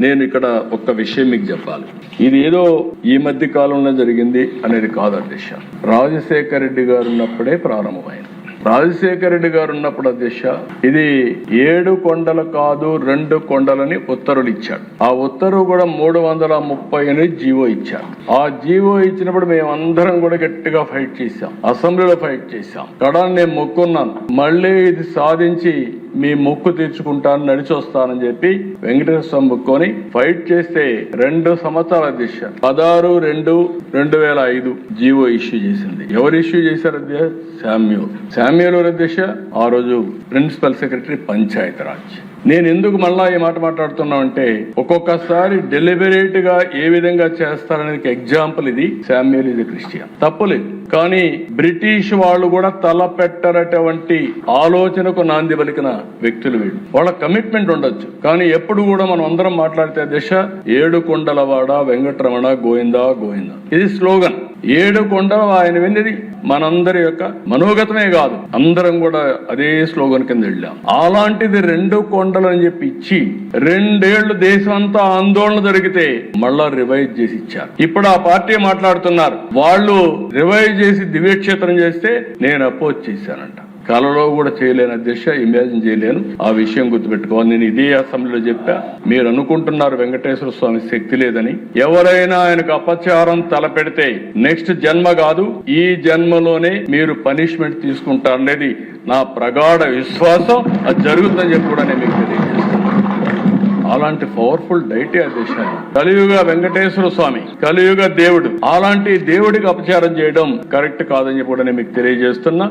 నేను ఇక్కడ ఒక్క విషయం మీకు చెప్పాలి. ఇది ఏదో ఈ మధ్య కాలంలో జరిగింది అనేది కాదు అధ్యక్ష. రాజశేఖర రెడ్డి గారు ఉన్నప్పుడే ప్రారంభమైంది. రాజశేఖర రెడ్డి గారు ఉన్నప్పుడు అధ్యక్ష ఇది 7 కొండలు కాదు 2 కొండలని ఉత్తర్వులు ఇచ్చాడు. ఆ ఉత్తర్వు కూడా 330 జీవో ఇచ్చాడు. ఆ జీవో ఇచ్చినప్పుడు మేమందరం కూడా గట్టిగా ఫైట్ చేశాం, అసెంబ్లీలో ఫైట్ చేశాం. కడాన్ని నేను మొక్కున్నాను, మళ్ళీ ఇది సాధించి మీ మొక్కు తీర్చుకుంటాను, నడిచి వస్తానని చెప్పి వెంకటేశ్వర స్వామి మొక్కుని ఫైట్ చేస్తే 2 సంవత్సరాల అధ్యక్ష 16/2/2005 జీవో ఇష్యూ చేసింది. ఎవరు ఇష్యూ చేశారు అధ్యక్ష? శామ్యూల్ అధ్యక్ష ఆ రోజు ప్రిన్సిపల్ సెక్రటరీ పంచాయతీరాజ్. నేను ఎందుకు మళ్ళా ఈ మాట మాట్లాడుతున్నానంటే ఒక్కొక్కసారి డెలిబరేట్ గా ఏ విధంగా చేస్తారనేది ఎగ్జాంపుల్ ఇది. శామ్యూల్ ఇది క్రిస్టియన్, తప్పులేదు. కానీ బ్రిటిష్ వాళ్ళు కూడా తలపెట్టనటువంటి ఆలోచనకు నాంది పలికిన వ్యక్తులు వీళ్ళు. వాళ్ళ కమిట్మెంట్ ఉండొచ్చు, కానీ ఎప్పుడు కూడా మనం అందరం మాట్లాడితే దిశ 7 కొండలవాడ వెంకటరమణ గోవిందా గోవిందా ఇది స్లోగన్. 7 కొండలు ఆయన విన్నది మనందరి యొక్క మనోగతమే కాదు, అందరం కూడా అదే స్లోగన్ కింద వెళ్ళాం. అలాంటిది 2 కొండలు అని చెప్పి ఇచ్చి 2 ఏళ్లు దేశం అంతా ఆందోళన జరిగితే మళ్ళా రివైజ్ చేసి ఇచ్చారు. ఇప్పుడు ఆ పార్టీ మాట్లాడుతున్నారు, వాళ్ళు రివైజ్ చేసి దివ్యక్షేత్రం చేస్తే నేను అపోజ్ చేశానంట. కలలో కూడా చేయలేను అధ్యక్ష, ఇమాజిన్ చేయలేను. ఆ విషయం గుర్తుపెట్టుకోవాలి. నేను ఇదే అసెంబ్లీలో చెప్పా. మీరు అనుకుంటున్నారు వెంకటేశ్వర స్వామి శక్తి లేదని. ఎవరైనా ఆయనకు అపచారం తలపెడితే నెక్స్ట్ జన్మ కాదు, ఈ జన్మలోనే మీరు పనిష్మెంట్ తీసుకుంటారనేది నా ప్రగాఢ విశ్వాసం. అది జరుగుతుందని చెప్పి కూడా నేను మీకు తెలియజేస్తాను. అలాంటి పవర్ఫుల్ డైటే అధ్యక్ష. కలియుగ వెంకటేశ్వర స్వామి, కలియుగ దేవుడు, అలాంటి దేవుడికి అపచారం చేయడం కరెక్ట్ కాదని చెప్పి కూడా నేను మీకు తెలియజేస్తున్నా.